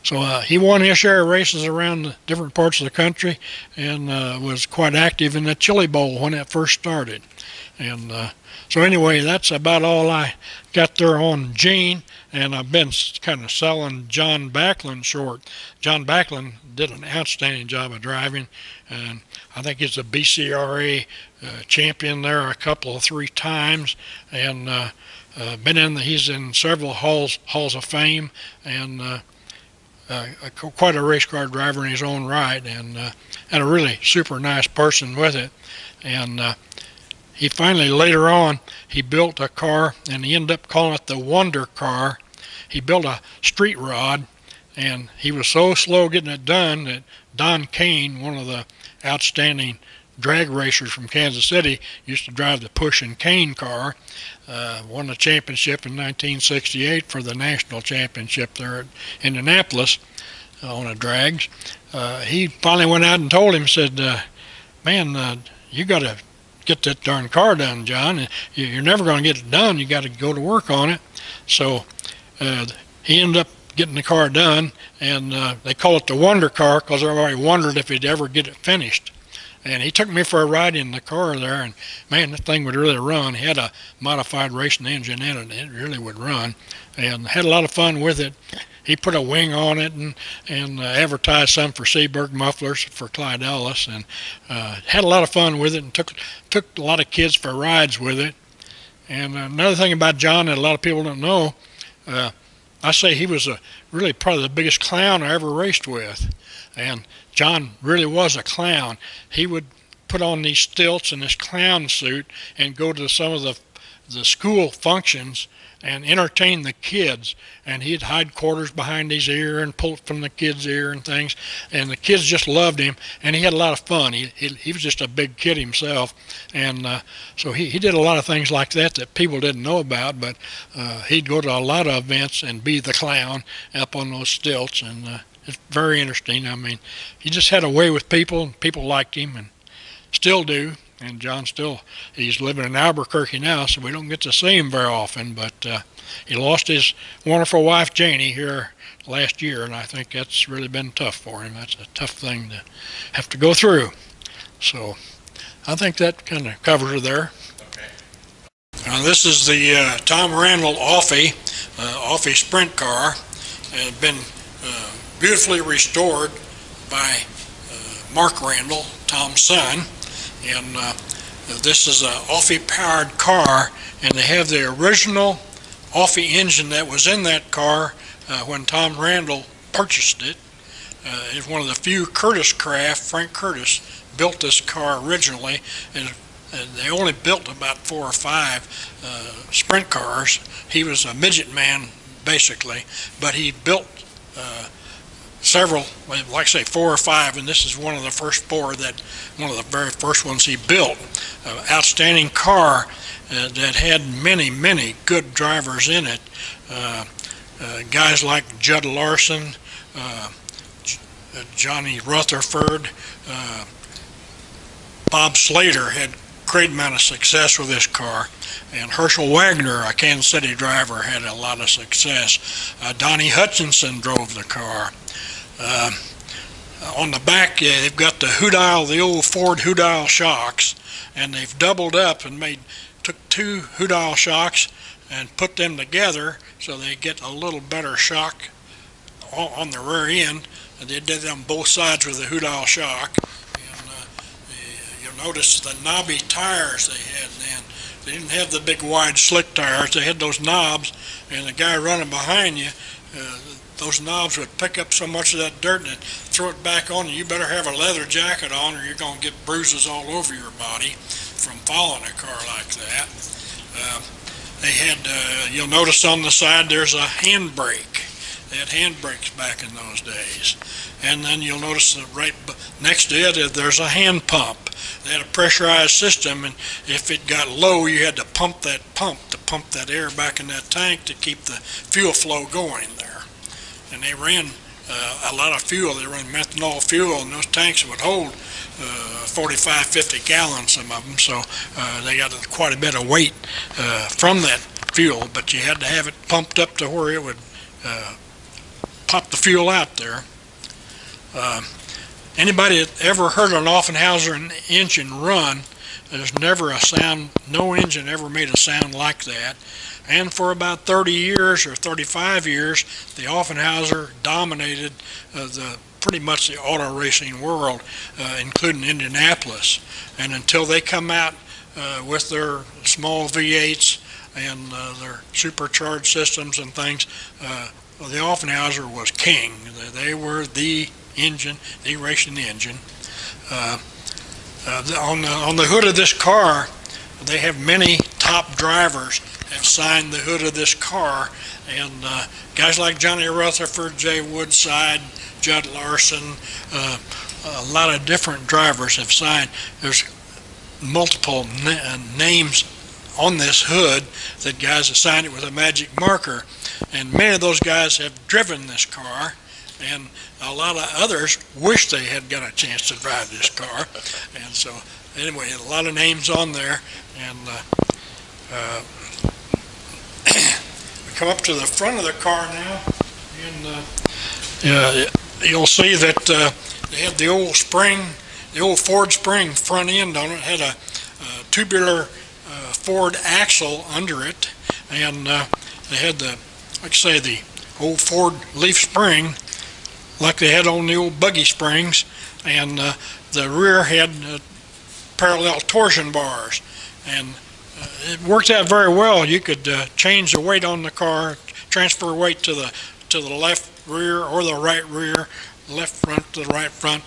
So he won his share of races around the different parts of the country, and was quite active in the Chili Bowl when it first started. And so anyway, that's about all I got there on Gene, and I've been kind of selling John Backlund short. John Backlund did an outstanding job of driving, and I think he's a BCRA champion there a couple of 3 times, and he's in several halls of fame, and quite a race car driver in his own right, and a really super nice person with it. And he finally, later on, he built a car, and he ended up calling it the Wonder Car. He built a street rod, and he was so slow getting it done that Don Kane, one of the outstanding drag racers from Kansas City, used to drive the Push and Cane car, won the championship in 1968 for the national championship there at Indianapolis on the drags. He finally went out and told him, said, man, you got to get that darn car done, John. You're never going to get it done. You got to go to work on it. So he ended up getting the car done, and they call it the Wonder Car because everybody wondered if he'd ever get it finished. And he took me for a ride in the car there, and man, that thing would really run. He had a modified racing engine in it, and it really would run, and had a lot of fun with it. He put a wing on it and advertised some for Seaberg mufflers for Clyde Ellis, and had a lot of fun with it, and took a lot of kids for rides with it. And another thing about John that a lot of people don't know, I say he was really probably the biggest clown I ever raced with. And John really was a clown. He would put on these stilts and this clown suit and go to some of the school functions and entertain the kids. And he'd hide quarters behind his ear and pull it from the kid's ear and things. And the kids just loved him, and he had a lot of fun. He was just a big kid himself. And so he did a lot of things like that people didn't know about, but he'd go to a lot of events and be the clown up on those stilts. And it's very interesting. I mean, he just had a way with people, and people liked him and still do. And John he's living in Albuquerque now, so we don't get to see him very often. But he lost his wonderful wife, Janie, here last year, and I think that's really been tough for him. That's a tough thing to have to go through. So I think that kind of covers it there. Okay. Now this is the Tom Randall Offie sprint car. It had been beautifully restored by Mark Randall, Tom's son, and this is an Offie-powered car, and they have the original Offie engine that was in that car when Tom Randall purchased it. It's one of the few Curtis craft. Frank Curtis built this car originally, and they only built about 4 or 5 sprint cars. He was a midget man, basically, but he built several, like I say, 4 or 5, and this is one of the first 4 one of the very first ones he built. Outstanding car that had many, many good drivers in it. Guys like Judd Larson, Johnny Rutherford, Bob Slater had great amount of success with this car, and Herschel Wagner, a Kansas City driver, had a lot of success. Donnie Hutchinson drove the car. On the back, they've got the old Ford Houdal shocks, and they've doubled up and took two Houdal shocks and put them together so they get a little better shock on the rear end. And they did it on both sides with the Houdal shock. And you'll notice the knobby tires they had then. They didn't have the big wide slick tires. They had those knobs, and the guy running behind you, those knobs would pick up so much of that dirt and throw it back on you. You better have a leather jacket on, or you're going to get bruises all over your body from following a car like that. They had, you'll notice on the side there's a handbrake. They had handbrakes back in those days. And then you'll notice that right next to it, there's a hand pump. They had a pressurized system, and if it got low, you had to pump that air back in that tank to keep the fuel flow going there. And they ran a lot of fuel. They ran methanol fuel, and those tanks would hold 45, 50 gallons, some of them. So they got quite a bit of weight from that fuel, but you had to have it pumped up to where it would pop the fuel out there. Anybody that ever heard an Offenhauser engine run, there's never a sound, no engine ever made a sound like that. And for about 30 years or 35 years, the Offenhauser dominated pretty much the auto racing world, including Indianapolis. And until they come out with their small V8s and their supercharged systems and things, the Offenhauser was king. They were the engine, the racing engine. On the hood of this car, they have many top drivers have signed the hood of this car, and guys like Johnny Rutherford, Jay Woodside, Judd Larson, a lot of different drivers have signed. There's multiple names on this hood that guys have signed it with a magic marker, and many of those guys have driven this car, and a lot of others wish they had got a chance to drive this car. And so anyway, a lot of names on there, and we come up to the front of the car now, and you'll see that they had the old spring, the old Ford spring front end on it. Had a tubular Ford axle under it, and they had the old Ford leaf spring like they had on the old buggy springs, and the rear had parallel torsion bars, and it worked out very well. You could change the weight on the car, transfer weight to the left rear or the right rear, left front to the right front,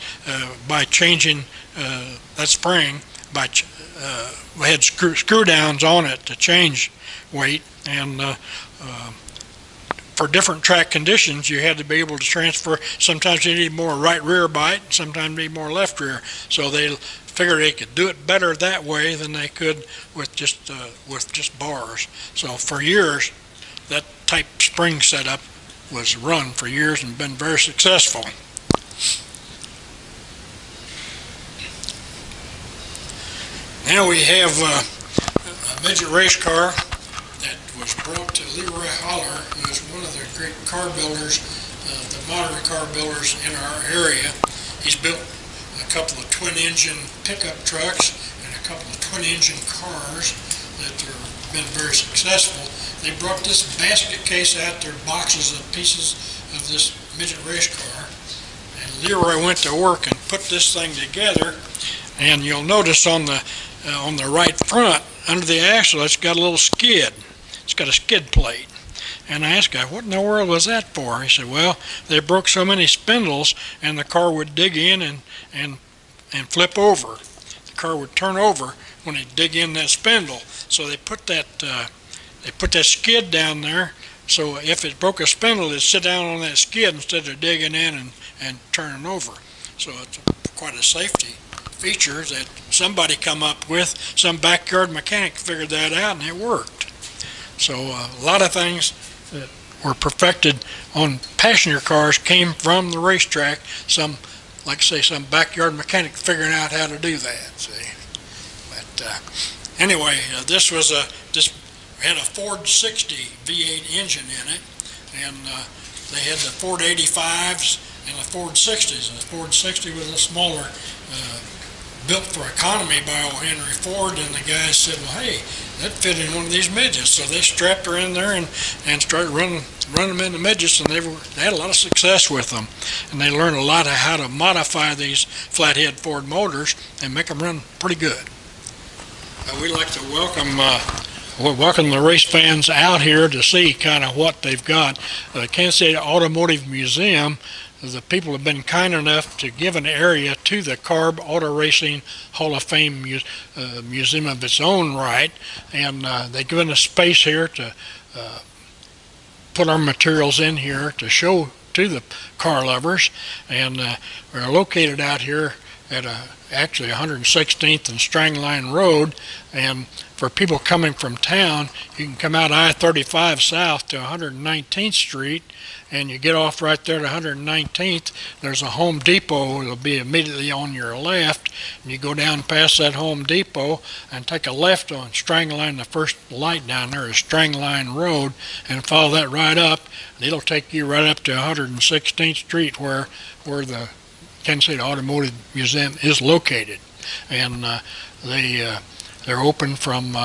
by changing that spring. We had screw downs on it to change weight, and for different track conditions, you had to be able to transfer. Sometimes you need more right rear bite, sometimes you need more left rear. So they figured they could do it better that way than they could with just bars. So for years, that type spring setup was run for years and been very successful. Now we have a midget race car that was brought to Leroy Holler, who is one of the great car builders, the modern car builders in our area. He's built a couple of twin-engine pickup trucks and a couple of twin-engine cars that have been very successful. They brought this basket case out, their boxes of pieces of this midget race car, and Leroy went to work and put this thing together. And you'll notice on the right front, under the axle, it's got a little skid. It's got a skid plate. And I asked him, what in the world was that for? He said, well, they broke so many spindles, and the car would dig in and flip over. The car would turn over when they dig in that spindle. So they put that skid down there, so if it broke a spindle, it'd sit down on that skid instead of digging in and turning over. So it's quite a safety feature that somebody come up with. Some backyard mechanic figured that out, and it worked. So a lot of things that were perfected on passenger cars came from the racetrack. Some like I say, some backyard mechanic figuring out how to do that. See, but anyway, this had a Ford 60 V8 engine in it, and they had the Ford 85s and the Ford 60s. And the Ford 60 was a smaller, built for economy by old Henry Ford. And the guys said, "Well, hey, that fit in one of these midgets." So they strapped her in there and started running them into midgets, and they had a lot of success with them. And they learned a lot of how to modify these flathead Ford motors and make them run pretty good. We'd like to welcome the race fans out here to see kind of what they've got. The Kansas City Automotive Museum, the people have been kind enough to give an area to the C.A.R.B. Auto Racing Hall of Fame Museum of its own right, and they've given us space here to put our materials in here to show to the car lovers. And we're located out here at actually 116th and Strangline Road, and for people coming from town, you can come out I-35 south to 119th Street, and you get off right there to 119th. There's a Home Depot. It'll be immediately on your left, and you go down past that Home Depot and take a left on Strangline. The first light down there is Strangline Road, and follow that right up, and it'll take you right up to 116th Street where the Kansas City Automotive Museum is located. And they're open from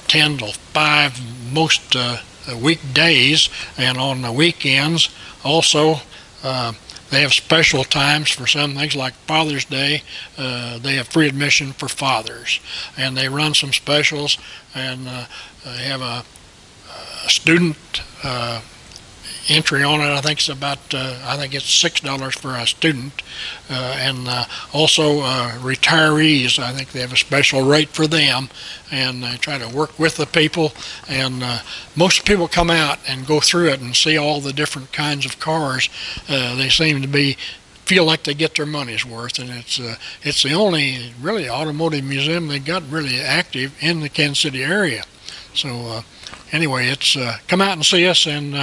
10 till 5 most weekdays, and on the weekends also they have special times for some things like Father's Day. They have free admission for fathers, and they run some specials, and they have a student entry on it. I think it's $6 for a student, and also retirees. I think they have a special rate for them, and they try to work with the people. And most people come out and go through it and see all the different kinds of cars. They seem to feel like they get their money's worth, and it's the only really automotive museum they got really active in the Kansas City area. So anyway, it's come out and see us, and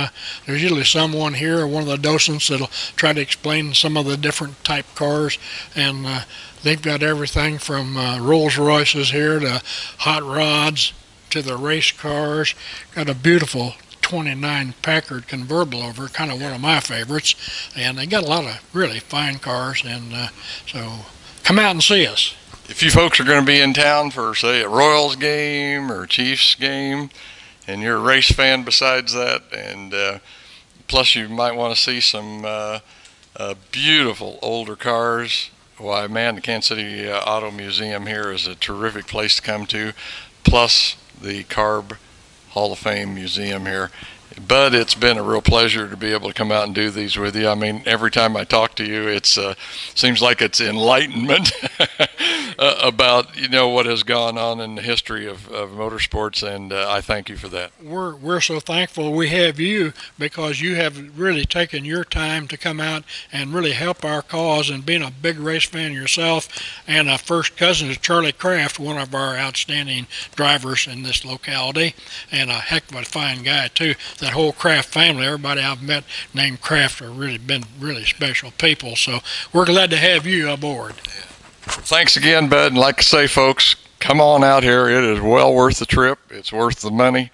there's usually someone here, or one of the docents, that'll try to explain some of the different type cars. And they've got everything from Rolls Royces here to hot rods to the race cars. Got a beautiful 29 Packard convertible over, kind of one of my favorites. And they got a lot of really fine cars, and so come out and see us. If you folks are going to be in town for, say, a Royals game or a Chiefs game, and you're a race fan besides that, and plus you might want to see some beautiful older cars, why, man, the Kansas City Auto Museum here is a terrific place to come to, plus the C.A.R.B. Hall of Fame Museum here. But it's been a real pleasure to be able to come out and do these with you. I mean, every time I talk to you, it seems like it's enlightenment about what has gone on in the history of motorsports, and I thank you for that. We're so thankful we have you, because you have really taken your time to come out and really help our cause, and being a big race fan yourself, and a first cousin to Charlie Kraft, one of our outstanding drivers in this locality, and a heck of a fine guy too. That whole Kraft family, everybody I've met named Kraft, have really been really special people. So we're glad to have you aboard. Thanks again, Bud. And like I say, folks, come on out here. It is well worth the trip. It's worth the money.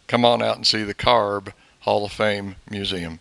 Come on out and see the C.A.R.B. Hall of Fame Museum.